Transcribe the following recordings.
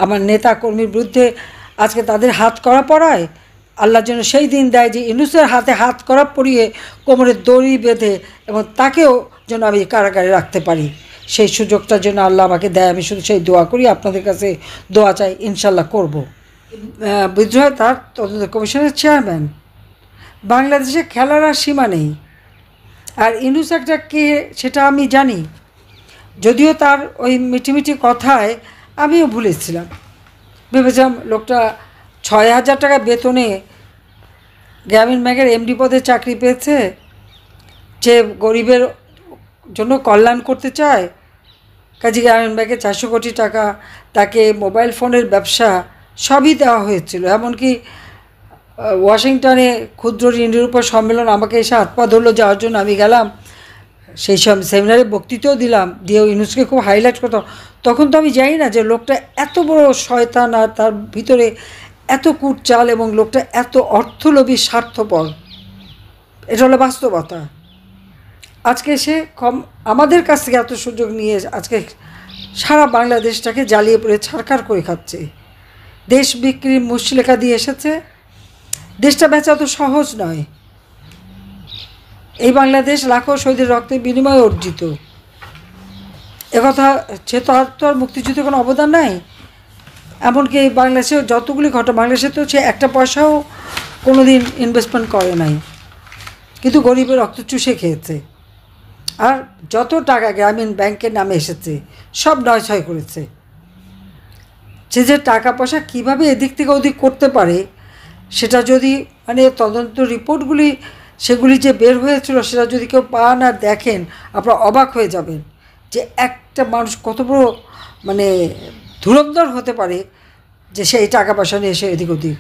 আমার নেতা কর্মীর বিরুদ্ধে আজকে তাদের হাত করা পড়ায় আল্লাহর জন্য সেই দিন দেয় যে ইউনূসের হাতে হাত করা পরিয়ে কোমরে দড়ি বেঁধে এবং তাকেও যেন আমি কারাগারে রাখতে পারি, সেই সুযোগটার জন্য আল্লাহ আমাকে দেয়। আমি শুধু সেই দোয়া করি, আপনাদের কাছে দোয়া চাই, ইনশাল্লাহ করব। বিদ্রোহ তার তদন্ত কমিশনের চেয়ারম্যান। বাংলাদেশে খেলার আর সীমা নেই। আর ইউনূস একটা কে সেটা আমি জানি, যদিও তার ওই মিটিমিটি কথায় আমিও ভুলেছিলাম। ভেবেছিলাম লোকটা ৬,০০০ টাকা বেতনে গ্রামীণ ব্যাংকের এমডি পদে চাকরি পেয়েছে, যে গরিবের জন্য কল্যাণ করতে চায়। কাজে গ্রামীণ ব্যাংকে ৪০০ কোটি টাকা, তাকে মোবাইল ফোনের ব্যবসা সবই দেওয়া হয়েছিল। এমনকি ওয়াশিংটনে ক্ষুদ্র ঋণের উপর সম্মেলন আমাকে এসে হাত পা ধরলো যাওয়ার জন্য, আমি গেলাম। সেই সব সেমিনারে বক্তৃতাও দিলাম, দিয়েও ইউনূসকে খুব হাইলাইট করতাম। তখন তো আমি জানি না যে লোকটা এত বড় শয়তান আর তার ভিতরে এত কুটচাল এবং লোকটা এত অর্থলোভী, স্বার্থপর। এটা হলো বাস্তবতা। আজকে সে আমাদের কাছ থেকে এত সুযোগ নিয়ে আজকে সারা বাংলাদেশটাকে জ্বালিয়ে পড়ে ছারখার করে খাচ্ছে। দেশ বিক্রির মুচলেখা দিয়ে এসেছে। দেশটা বেচা তো সহজ নয়। এই বাংলাদেশ লাখো শহীদের রক্তের বিনিময়ে অর্জিত। একথা সে তো আর মুক্তিযুদ্ধে কোনো অবদান নাই। এমনকি এই বাংলাদেশেও যতগুলি ঘটনা, বাংলাদেশে তো সে একটা পয়সাও কোনো দিন ইনভেস্টমেন্ট করে নাই, কিন্তু গরিবের রক্ত চুষে খেয়েছে। আর যত টাকা গ্রামীণ ব্যাংকের নামে এসেছে সব নয়ছয় করেছে। সে যে টাকা পয়সা কীভাবে এদিক থেকে ওদিক করতে পারে, সেটা যদি তদন্ত রিপোর্টগুলি সেগুলি যে বের হয়েছিল সেটা যদি কেউ পান আর দেখেন, আপনারা অবাক হয়ে যাবেন যে একটা মানুষ কত বড় ধুরন্ধর হতে পারে, যে সেই টাকা পয়সা নিয়ে এসে এদিক ওদিক।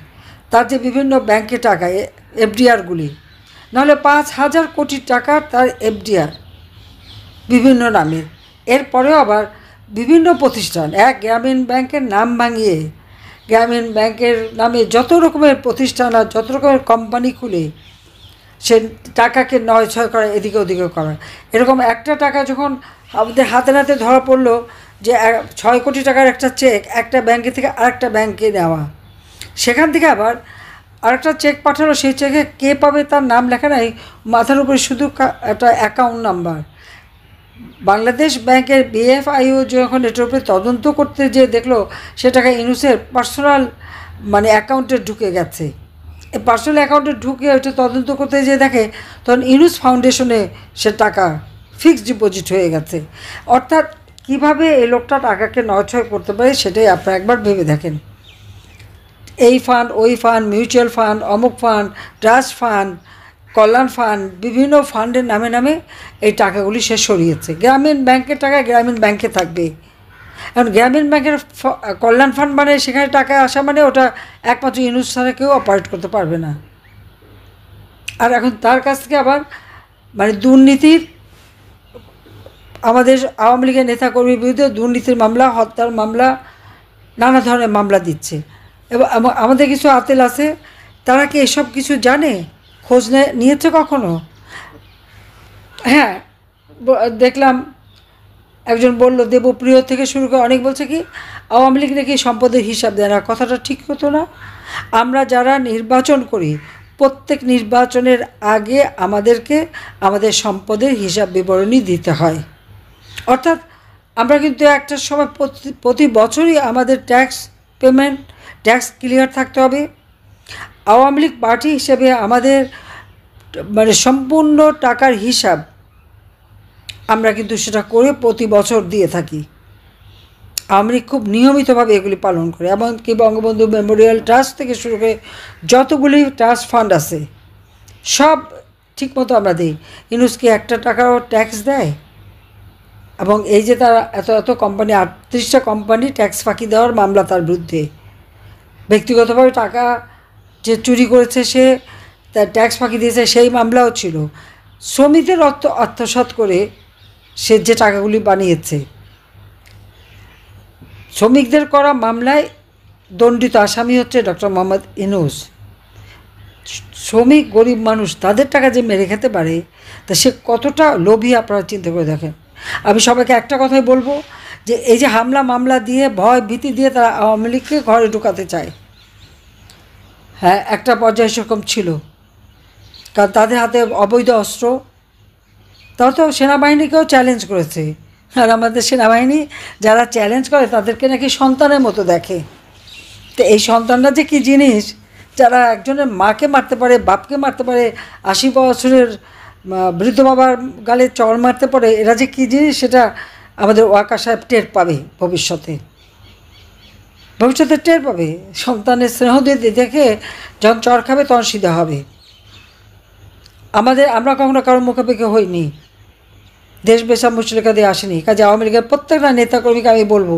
তার যে বিভিন্ন ব্যাংকে টাকা, এফডিআরগুলি, নাহলে ৫,০০০ কোটি টাকা তার এফডিআর বিভিন্ন নামে। এরপরেও আবার বিভিন্ন প্রতিষ্ঠান, এক গ্রামীণ ব্যাংকের নাম ভাঙিয়ে গ্রামীণ ব্যাংকের নামে যত রকমের প্রতিষ্ঠান আর যত রকমের কোম্পানি খুলে সে টাকাকে নয়ছয় করা, এদিকে ওদিকে করা। এরকম একটা টাকা যখন আমাদের হাতে নাতে ধরা পড়লো যে ৬ কোটি টাকার একটা চেক একটা ব্যাংকে থেকে আরেকটা ব্যাংকে নেওয়া, সেখান থেকে আবার আরেকটা চেক পাঠালো, সেই চেকে কে পাবে তার নাম লেখা নাই, মাথার উপরে শুধু একটা অ্যাকাউন্ট নাম্বার। বাংলাদেশ ব্যাংকের বিএফআইও যখন এটার উপরে তদন্ত করতে যেয়ে দেখলো সে টাকা ইউনূসের পার্সোনাল অ্যাকাউন্টে ঢুকে গেছে। এই পার্সোনাল অ্যাকাউন্টে ঢুকে ওইটা তদন্ত করতে যেয়ে দেখে তখন ইউনূস ফাউন্ডেশনে সে টাকা ফিক্সড ডিপোজিট হয়ে গেছে। অর্থাৎ কিভাবে এই লোকটা টাকাকে নয়ছয় করতে পারে সেটাই আপনারা একবার ভেবে দেখেন। এই ফান্ড, ওই ফান্ড, মিউচুয়াল ফান্ড, অমুক ফান্ড, ট্রাস্ট ফান্ড, কল্যাণ ফান্ড, বিভিন্ন ফান্ডের নামে নামে এই টাকাগুলি সে সরিয়েছে। গ্রামীণ ব্যাংকের টাকা গ্রামীণ ব্যাংকে থাকবে। এখন গ্রামীণ ব্যাংকের কল্যাণ ফান্ড সেখানে টাকা আসা ওটা একমাত্র ইউনূস ছাড়া কেউ অপারেট করতে পারবে না। আর এখন তার কাছ থেকে আবার দুর্নীতির, আমাদের আওয়ামী লীগের নেতাকর্মীর বিরুদ্ধে দুর্নীতির মামলা, হত্যার মামলা, নানা ধরনের মামলা দিচ্ছে। এবং আমাদের কিছু আতেল আছে, তারা কি এসব কিছু জানে, খোঁজ নিয়েছে কখনো? হ্যাঁ, দেখলাম একজন বলল, দেবপ্রিয় থেকে শুরু করে অনেক বলছে কি আওয়ামী লীগ নাকি সম্পদের হিসাব দেয় না। কথাটা ঠিক হতো না? আমরা যারা নির্বাচন করি, প্রত্যেক নির্বাচনের আগে আমাদেরকে আমাদের সম্পদের হিসাব বিবরণী দিতে হয়। অর্থাৎ আমরা কিন্তু একটা সময় প্রতি বছরই আমাদের ট্যাক্স ক্লিয়ার থাকতে হবে। আওয়ামী লীগ পার্টি হিসেবে আমাদের সম্পূর্ণ টাকার হিসাব আমরা কিন্তু সেটা করে প্রতি বছর দিয়ে থাকি। আওয়ামী লীগ খুব নিয়মিতভাবে এগুলি পালন করে। এমনকি বঙ্গবন্ধু মেমোরিয়াল ট্রাস্ট থেকে শুরু করে যতগুলি ট্রাস্ট ফান্ড আছে সব ঠিকমতো আমরা দিই। ইউনূসকে একটা টাকাও ট্যাক্স দেয়? এবং এই যে তারা এত কোম্পানি, ৩৮টা কোম্পানি ট্যাক্স ফাঁকি দেওয়ার মামলা তার বিরুদ্ধে। ব্যক্তিগতভাবে টাকা যে চুরি করেছে, সে তার ট্যাক্স ফাঁকি দিয়েছে, সেই মামলাও ছিল। শ্রমিকদের অর্থ আত্মসাৎ করে সে যে টাকাগুলি বানিয়েছে, শ্রমিকদের করা মামলায় দণ্ডিত আসামি হচ্ছে ডক্টর মোহাম্মদ ইউনূস। শ্রমিক, গরিব মানুষ, তাদের টাকা যে মেরে খেতে পারে, তা সে কতটা লোভী আপনারা চিন্তা করে দেখেন। আমি সবাইকে একটা কথাই বলবো যে এই যে হামলা মামলা দিয়ে ভয় ভীতি দিয়ে তারা আওয়ামী লীগকে ঘরে ঢুকাতে চায়। হ্যাঁ, একটা পর্যায়ে সেরকম ছিল, কারণ তাদের হাতে অবৈধ অস্ত্র। তারা তো সেনাবাহিনীকেও চ্যালেঞ্জ করেছে, আর আমাদের সেনাবাহিনী যারা চ্যালেঞ্জ করে তাদেরকে নাকি সন্তানের মতো দেখে। তো এই সন্তানরা যে কী জিনিস, যারা একজনের মাকে মারতে পারে, বাপকে মারতে পারে, 80 বছরের বৃদ্ধ বাবার গালে চড় মারতে পারে, এরা যে কী জিনিস সেটা আমাদের ওয়াকা সাহেব টের পাবে ভবিষ্যতে। ভবিষ্যতে টের পাবে, সন্তানের স্নেহ দিয়ে দেখে যখন চর খাবে তখন সিধা হবে। আমরা কখনো কারোর মুখোমুখি হইনি, দেশ বেসা মুচলেখা দিয়ে আসেনি। কাজে আওয়ামী লীগের প্রত্যেকটা নেতাকর্মীকে আমি বলবো,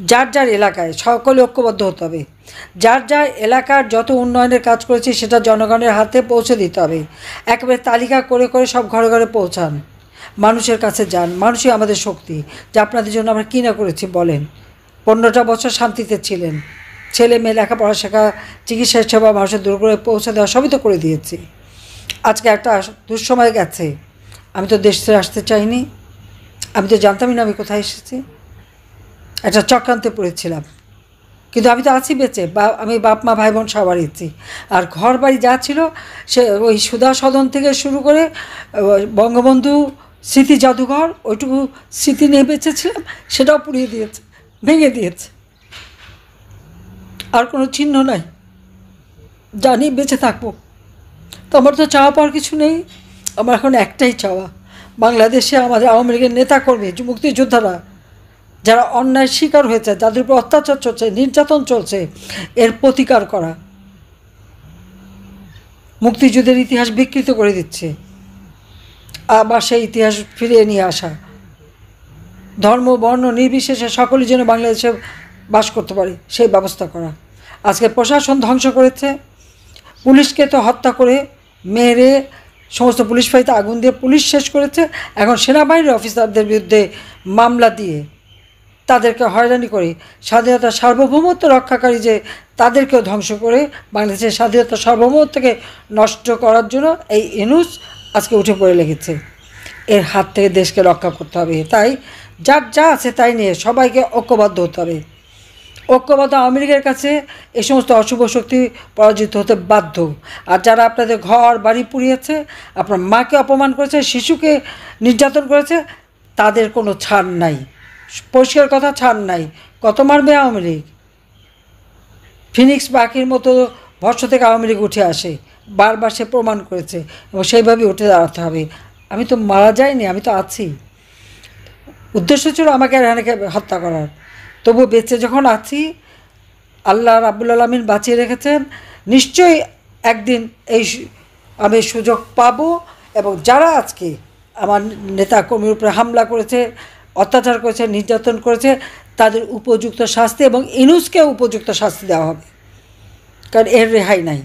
যার যার এলাকায় সকলে ঐক্যবদ্ধ হতে হবে। যার যার এলাকার যত উন্নয়নের কাজ করেছি সেটা জনগণের হাতে পৌঁছে দিতে হবে। একেবারে তালিকা করে করে সব ঘরে ঘরে পৌঁছান, মানুষের কাছে যান। মানুষই আমাদের শক্তি। যে আপনাদের জন্য আমরা কী না করেছি বলেন। 15টা বছর শান্তিতে ছিলেন, ছেলে মেয়ে লেখাপড়া শেখা, চিকিৎসা সেবা মানুষের দূর করে পৌঁছে দেওয়া সবই তো করে দিয়েছি। আজকে একটা দুঃসময় গেছে, আমি তো দেশ ছেড়ে আসতে চাইনি, আমি তো জানতামই না আমি কোথায় এসেছি। একটা চক্রান্তে পড়েছিলাম, কিন্তু আমি তো আছি বেঁচে। আমি বাপ মা ভাই বোন সবারই। আর ঘর বাড়ি যা ছিল সে ওই সুধা সদন থেকে শুরু করে বঙ্গবন্ধু স্মৃতি জাদুঘর, ওইটুকু স্মৃতি নিয়ে বেঁচেছিলাম, সেটাও পুড়িয়ে দিয়েছে, ভেঙে দিয়েছে। আর কোনো চিহ্ন নাই, জানি বেঁচে থাকবো। তো আমার তো চাওয়া পাওয়ার কিছু নেই। আমার এখন একটাই চাওয়া, বাংলাদেশে আমাদের আওয়ামী লীগের নেতাকর্মী, মুক্তিযোদ্ধারা যারা অন্যায় শিকার হয়েছে, যাদের উপর অত্যাচার চলছে, নির্যাতন চলছে, এর প্রতিকার করা। মুক্তিযুদ্ধের ইতিহাস বিকৃত করে দিচ্ছে, আবার সেই ইতিহাস ফিরিয়ে নিয়ে আসা। ধর্ম বর্ণ নির্বিশেষে সকলের জন্য বাংলাদেশে বাস করতে পারে সেই ব্যবস্থা করা। আজকে প্রশাসন ধ্বংস করেছে, পুলিশকে তো হত্যা করে মেরে সমস্ত পুলিশ ফাঁড়িতে আগুন দিয়ে পুলিশ শেষ করেছে। এখন সেনাবাহিনীর অফিসারদের বিরুদ্ধে মামলা দিয়ে তাদেরকে হয়রানি করে স্বাধীনতার সার্বভৌমত্ব রক্ষাকারী যে তাদেরকেও ধ্বংস করে বাংলাদেশের স্বাধীনতার সার্বভৌমত্বকে নষ্ট করার জন্য এই ইউনূস আজকে উঠে পড়ে লেগেছে। এর হাত থেকে দেশকে রক্ষা করতে হবে। তাই যার যা আছে তাই নিয়ে সবাইকে ঐক্যবদ্ধ হতে হবে। ঐক্যবদ্ধ আওয়ামী লীগের কাছে এই সমস্ত অশুভ শক্তি পরাজিত হতে বাধ্য। আর যারা আপনাদের ঘর বাড়ি পুড়িয়েছে, আপনার মাকে অপমান করেছে, শিশুকে নির্যাতন করেছে, তাদের কোনো ছাড় নাই, পরিষ্কার কথা, ছাড় নাই। কত মারবে আওয়ামী লীগ? ফিনিক্স পাখির মতো ভস্ম থেকে আওয়ামী লীগ উঠে আসে, বারবার সে প্রমাণ করেছে, এবং সেইভাবে উঠে দাঁড়াতে হবে। আমি তো মারা যাইনি, আমি তো আছি। উদ্দেশ্য ছিল আমাকে এখানে হত্যা করার, তবু বেঁচে যখন আছি, আল্লাহ রাব্বুল আলামিন বাঁচিয়ে রেখেছেন, নিশ্চয়ই একদিন আমি সুযোগ পাব। এবং যারা আজকে আমার নেতা কর্মীর উপরে হামলা করেছে, অত্যাচার করেছে, নির্যাতন করেছে, তাদের উপযুক্ত শাস্তি, এবং ইউনূসকে উপযুক্ত শাস্তি দেওয়া হবে, কারণ এর রেহাই নাই।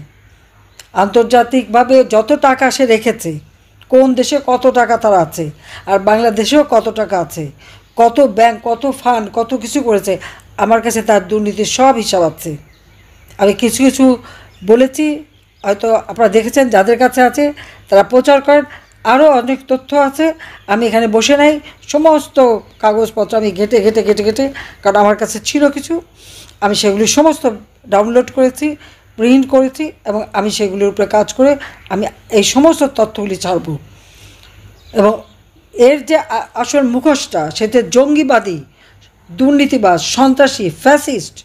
আন্তর্জাতিকভাবে যত টাকা সে রেখেছে, কোন দেশে কত টাকা তার আছে, আর বাংলাদেশেও কত টাকা আছে, কত ব্যাংক, কত ফান্ড, কত কিছু করেছে, আমার কাছে তার দুর্নীতির সব হিসাব আছে। আমি কিছু কিছু বলেছি, হয়তো আপনারা দেখেছেন, যাদের কাছে আছে তারা প্রচার করেন। আরও অনেক তথ্য আছে, আমি এখানে বসে নাই, সমস্ত কাগজপত্র আমি ঘেটে ঘেটে ঘেটে ঘেটে, কারণ আমার কাছে ছিল কিছু, আমি সেগুলি সমস্ত ডাউনলোড করেছি, প্রিন্ট করেছি, এবং আমি সেগুলির উপরে কাজ করে আমি এই সমস্ত তথ্যগুলি ছাড়ব। এবং এর যে আসল মুখোশটা, সেটা জঙ্গিবাদী, দুর্নীতিবাজ, সন্ত্রাসী, ফ্যাসিস্ট,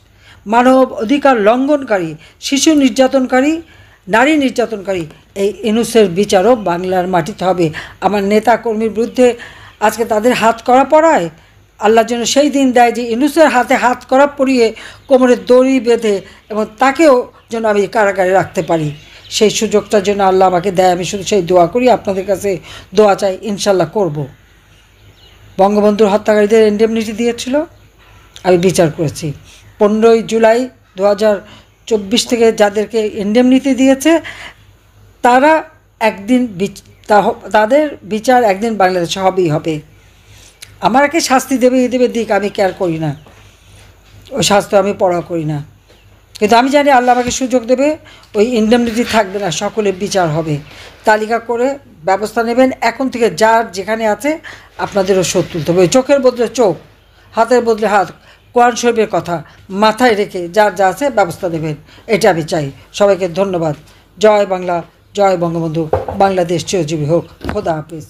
মানব অধিকার লঙ্ঘনকারী, শিশু নির্যাতনকারী, নারী নির্যাতনকারী, এই ইউনূসের বিচারও বাংলার মাটিতে হবে। আমার নেতা কর্মীর বিরুদ্ধে আজকে তাদের হাত করা পড়ায়, আল্লাহর জন্য সেই দিন দেয় যে ইউনূসের হাতে হাত করা পরিয়ে কোমরে দড়ি বেঁধে, এবং তাকেও যেন আমি কারাগারে রাখতে পারি, সেই সুযোগটার জন্য আল্লাহ আমাকে দেয়। আমি শুধু সেই দোয়া করি, আপনাদের কাছে দোয়া চাই, ইনশাল্লাহ করব। বঙ্গবন্ধুর হত্যাকারীদের ইন্ডেমনিটি দিয়েছিল, আমি বিচার করেছি। 15ই জুলাই 2024 থেকে যাদেরকে ইন্ডেমনিটি দিয়েছে, তারা একদিন তাদের বিচার একদিন বাংলাদেশে হবেই হবে। আমাকে শাস্তি দেবে দিক আমি কেয়ার করি না, ওই শাস্তি আমি পড়া করি না, কিন্তু আমি জানি আল্লাহ আমাকে সুযোগ দেবে, ওই ইন্ডেমনিটি থাকবে না, সকলের বিচার হবে। তালিকা করে ব্যবস্থা নেবেন। এখন থেকে যার যেখানে আছে আপনাদেরও শোধ তুলতে হবে। চোখের বদলে চোখ, হাতের বদলে হাত, কোরআন শরীফের কথা মাথায় রেখে যার যা আছে ব্যবস্থা দেবেন, এটা আমি চাই। সবাইকে ধন্যবাদ। জয় বাংলা, জয় বঙ্গবন্ধু, বাংলাদেশ চিরজীবী হোক। খোদা হাফিজ।